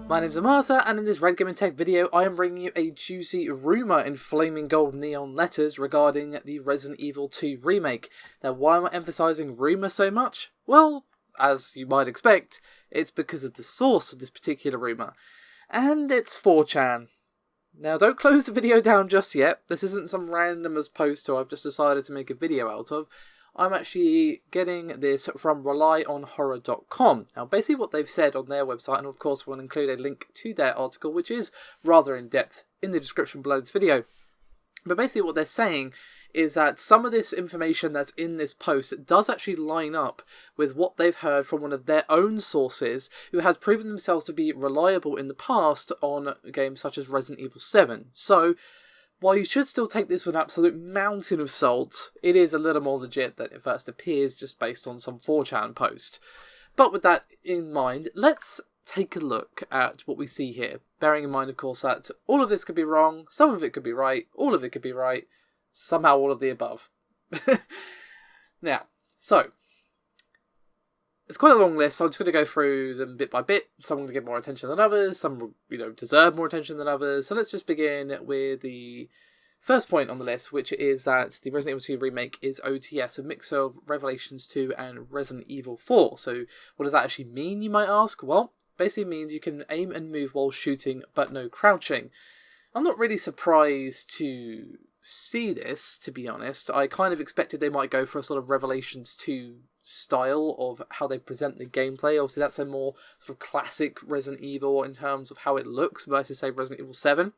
My name's Amata, and in this Red Gaming Tech video, I am bringing you a juicy rumour in flaming gold neon letters regarding the Resident Evil 2 remake. Now, why am I emphasising rumour so much? Well, as you might expect, it's because of the source of this particular rumour, and it's 4chan. Now, don't close the video down just yet. This isn't some randomers post who I've just decided to make a video out of. I'm actually getting this from relyonhorror.com. Now, basically what they've said on their website, and of course we'll include a link to their article, which is rather in-depth, in the description below this video. But basically what they're saying is that some of this information that's in this post does actually line up with what they've heard from one of their own sources who has proven themselves to be reliable in the past on games such as Resident Evil 7. So, while you should still take this with an absolute mountain of salt, it is a little more legit than it first appears just based on some 4chan post. But with that in mind, let's take a look at what we see here. Bearing in mind, of course, that all of this could be wrong, some of it could be right, all of it could be right, somehow all of the above. Now, so, it's quite a long list, so I'm just going to go through them bit by bit. Some are going to get more attention than others, some deserve more attention than others. So let's just begin with the first point on the list, which is that the Resident Evil 2 remake is OTS, a mix of Revelations 2 and Resident Evil 4. So what does that actually mean, you might ask? Well, basically means you can aim and move while shooting, but no crouching. I'm not really surprised to see this, to be honest. I kind of expected they might go for a sort of Revelations 2 style of how they present the gameplay. Obviously that's a more sort of classic Resident Evil in terms of how it looks versus, say, Resident Evil 7.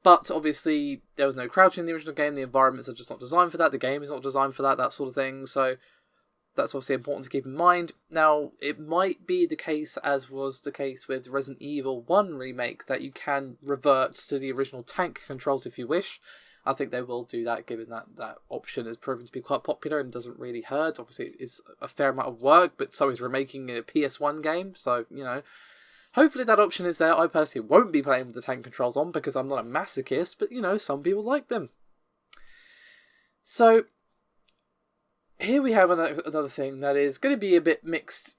But obviously there was no crouching in the original game, the environments are just not designed for that, the game is not designed for that sort of thing, so that's obviously important to keep in mind. Now, it might be the case, as was the case with Resident Evil 1 remake, that you can revert to the original tank controls if you wish. I think they will do that, given that that option has proven to be quite popular and doesn't really hurt. Obviously, it's a fair amount of work, but so is remaking a PS1 game, so, hopefully that option is there. I personally won't be playing with the tank controls on because I'm not a masochist, but, some people like them. So, here we have another thing that is going to be a bit mixed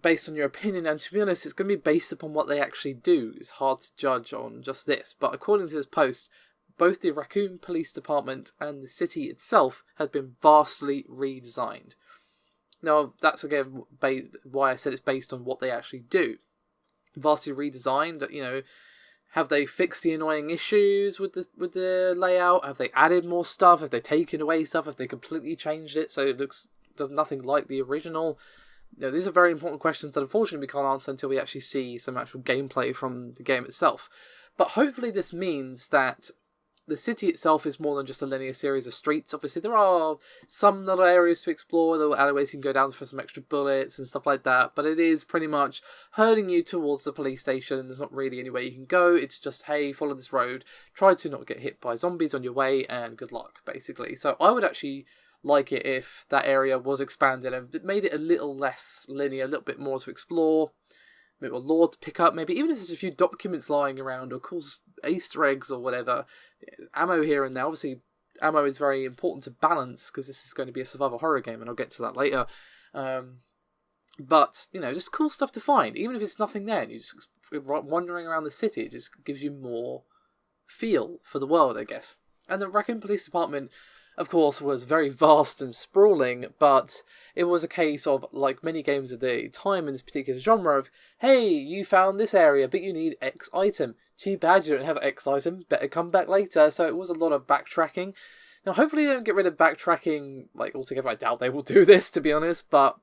based on your opinion, and to be honest, it's going to be based upon what they actually do. It's hard to judge on just this, but according to this post, both the Raccoon Police Department and the city itself have been vastly redesigned. Now, that's again why I said it's based on what they actually do. Vastly redesigned, have they fixed the annoying issues with the layout? Have they added more stuff? Have they taken away stuff? Have they completely changed it so it does nothing like the original? These are very important questions that unfortunately we can't answer until we actually see some actual gameplay from the game itself. But hopefully this means that the city itself is more than just a linear series of streets. Obviously, there are some little areas to explore, little alleyways you can go down for some extra bullets and stuff like that, but it is pretty much herding you towards the police station, and there's not really anywhere you can go. It's just, hey, follow this road, try to not get hit by zombies on your way, and good luck, basically. So I would actually like it if that area was expanded and made it a little less linear, a little bit more to explore, maybe a lore to pick up, maybe even if there's a few documents lying around or cool Easter eggs or whatever, ammo here and there. Obviously, ammo is very important to balance because this is going to be a survival horror game, and I'll get to that later. But, just cool stuff to find. Even if it's nothing there, and you're just wandering around the city, it just gives you more feel for the world, I guess. And the Raccoon Police Department, of course, was very vast and sprawling, but it was a case of, like many games of the time in this particular genre, of, hey, you found this area, but you need X item. Too bad you don't have X item, better come back later. So it was a lot of backtracking. Now, hopefully they don't get rid of backtracking, altogether. I doubt they will do this, to be honest, but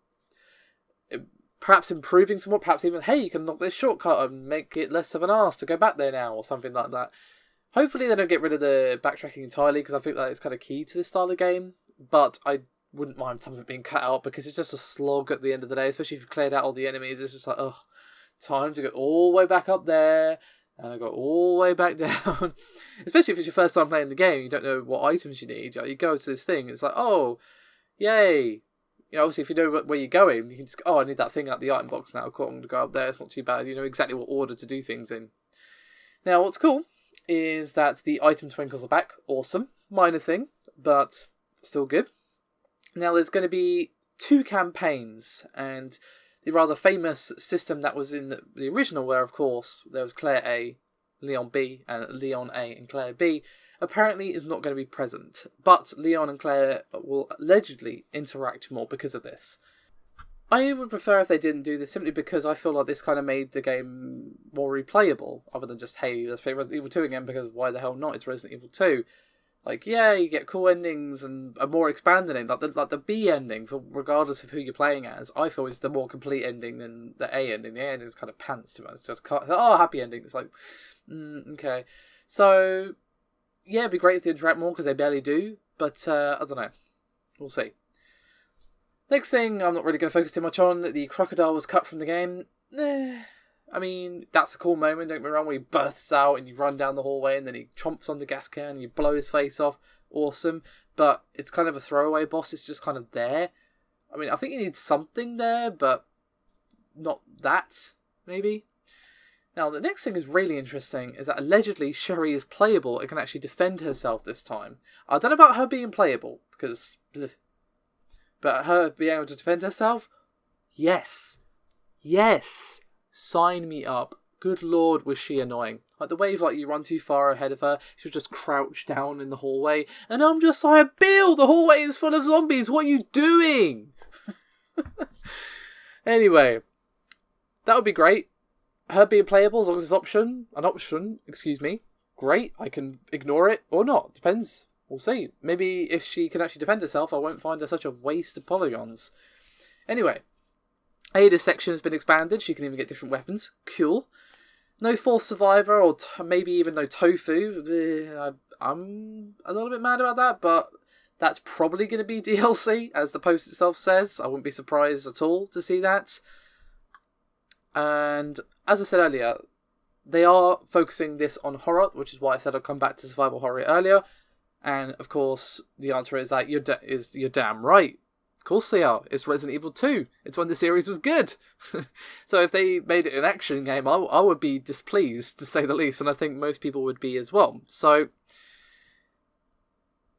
perhaps improving somewhat, perhaps even, hey, you can knock this shortcut and make it less of an arse to go back there now, or something like that. Hopefully they don't get rid of the backtracking entirely, because I think that is kind of key to this style of game, but I wouldn't mind some of it being cut out, because it's just a slog at the end of the day, especially if you've cleared out all the enemies. It's just like, ugh, time to go all the way back up there, and I go all the way back down. Especially if it's your first time playing the game, you don't know what items you need. You go to this thing, it's like, oh, yay. Obviously, if you know where you're going, you can just go, oh, I need that thing out the item box now. Cool, I'm going to go up there. It's not too bad. You know exactly what order to do things in. Now, what's cool is that the item twinkles are back. Awesome. Minor thing, but still good. Now, there's going to be 2 campaigns, and the rather famous system that was in the original, where of course there was Claire A, Leon B, and Leon A and Claire B, apparently is not going to be present. But Leon and Claire will allegedly interact more because of this. I would prefer if they didn't do this, simply because I feel like this kind of made the game more replayable, other than just, hey, let's play Resident Evil 2 again, because why the hell not? It's Resident Evil 2. Like, yeah, you get cool endings and a more expanded ending. Like the B ending, for regardless of who you're playing as, I feel is the more complete ending than the A ending. The A ending is kind of pants to me. It's just, happy ending. It's like, okay. So, yeah, it'd be great if they interact more, because they barely do. But, I don't know. We'll see. Next thing, I'm not really going to focus too much on. The crocodile was cut from the game. I mean, that's a cool moment, don't get me wrong, when he bursts out and you run down the hallway and then he chomps on the gas can and you blow his face off. Awesome. But it's kind of a throwaway boss. It's just kind of there. I mean, I think you need something there, but not that, maybe. Now, the next thing is really interesting, is that allegedly Sherry is playable and can actually defend herself this time. I don't know about her being playable, because... But her being able to defend herself? Yes. Yes. Sign me up. Good lord, was she annoying. Like, the way like you run too far ahead of her, she'll just crouch down in the hallway, and I'm just like, Bill, the hallway is full of zombies, what are you doing? Anyway, that would be great. Her being playable, as long as it's an option, great, I can ignore it, or not, depends. We'll see. Maybe if she can actually defend herself, I won't find her such a waste of polygons. Anyway, Ada's section has been expanded. She can even get different weapons. Cool. No fourth survivor, or maybe even no tofu. I'm a little bit mad about that, but that's probably going to be DLC, as the post itself says. I wouldn't be surprised at all to see that. And as I said earlier, they are focusing this on horror, which is why I said I'd come back to survival horror earlier. And, of course, the answer is that you're damn right. Of course they are. It's Resident Evil 2. It's when the series was good. So if they made it an action game, I would be displeased, to say the least, and I think most people would be as well. So,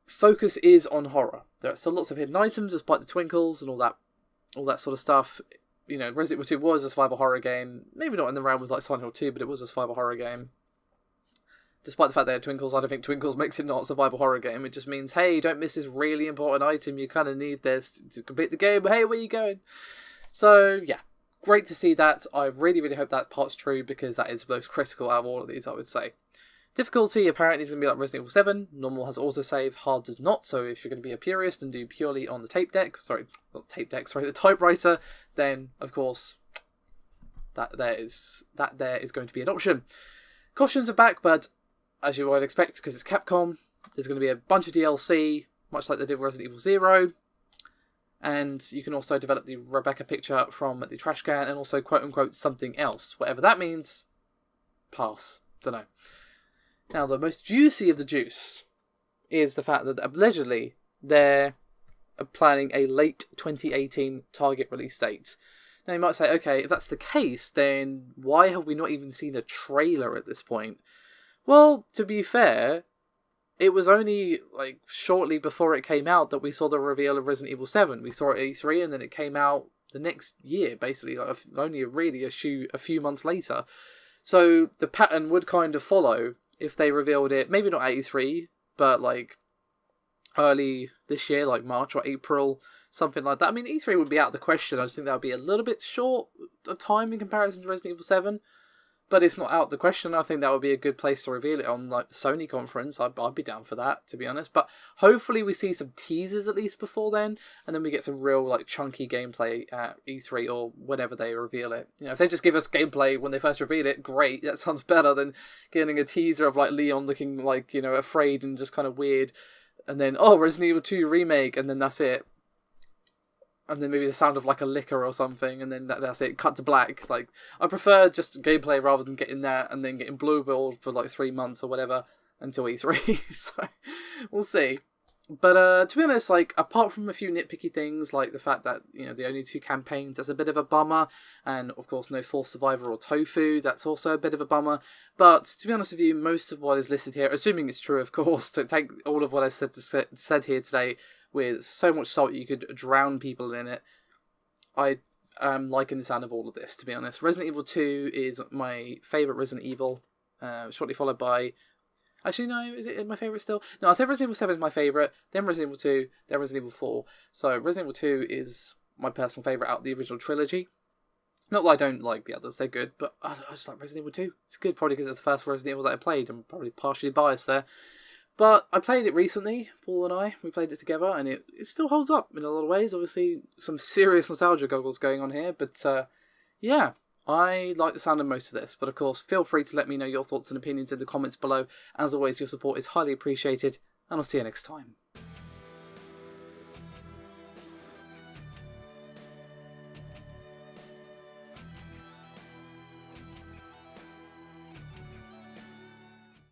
focus is on horror. There are still lots of hidden items, despite the twinkles and all that sort of stuff. You know, Resident Evil 2 was a survival horror game. Maybe not in the realm of like Silent Hill 2, but it was a survival horror game. Despite the fact they had twinkles, I don't think twinkles makes it not a survival horror game. It just means, hey, don't miss this really important item. You kind of need this to complete the game. Hey, where are you going? So, yeah. Great to see that. I really, really hope that part's true, because that is the most critical out of all of these, I would say. Difficulty apparently is going to be like Resident Evil 7. Normal has autosave, hard does not. So if you're going to be a purist and do purely on the the typewriter, then, of course, that there is going to be an option. Cautions are back, but as you might expect, because it's Capcom, there's going to be a bunch of DLC, much like they did with Resident Evil 0. And you can also develop the Rebecca picture from the trash can, and also quote-unquote something else. Whatever that means, pass. Dunno. Now, the most juicy of the juice is the fact that allegedly they're planning a late 2018 target release date. Now, you might say, okay, if that's the case, then why have we not even seen a trailer at this point? Well, to be fair, it was only like shortly before it came out that we saw the reveal of Resident Evil 7. We saw it at E3, and then it came out the next year, basically, like only really a few months later. So the pattern would kind of follow if they revealed it, maybe not at E3, but like early this year, like March or April, something like that. I mean, E3 would be out of the question. I just think that would be a little bit short of time in comparison to Resident Evil 7. But it's not out of the question. I think that would be a good place to reveal it on, like, the Sony conference. I'd be down for that, to be honest. But hopefully we see some teasers at least before then, and then we get some real, like, chunky gameplay at E3 or whenever they reveal it. You know, if they just give us gameplay when they first reveal it, great. That sounds better than getting a teaser of, like, Leon looking, like, you know, afraid and just kind of weird. And then, oh, Resident Evil 2 Remake, and then that's it. And then maybe the sound of like a liquor or something, and then that's it, cut to black. Like, I prefer just gameplay rather than getting that and then getting blue balled for like 3 months or whatever until E3. So, we'll see. But to be honest, like, apart from a few nitpicky things, like the fact that, you know, the only 2 campaigns, that's a bit of a bummer. And, of course, no Fourth Survivor or Tofu, that's also a bit of a bummer. But, to be honest with you, most of what is listed here, assuming it's true, of course, to take all of what I've said here today with so much salt you could drown people in it, I am liking the sound of all of this, to be honest. Resident Evil 2 is my favourite Resident Evil, shortly followed by... Actually, no, is it my favourite still? No, I'll say Resident Evil 7 is my favourite, then Resident Evil 2, then Resident Evil 4. So Resident Evil 2 is my personal favourite out of the original trilogy. Not that I don't like the others, they're good, but I just like Resident Evil 2. It's good, probably because it's the first Resident Evil that I played. I'm probably partially biased there. But I played it recently, Paul and we played it together, and it still holds up in a lot of ways. Obviously, some serious nostalgia goggles going on here, but yeah, I like the sound of most of this. But of course, feel free to let me know your thoughts and opinions in the comments below. As always, your support is highly appreciated, and I'll see you next time.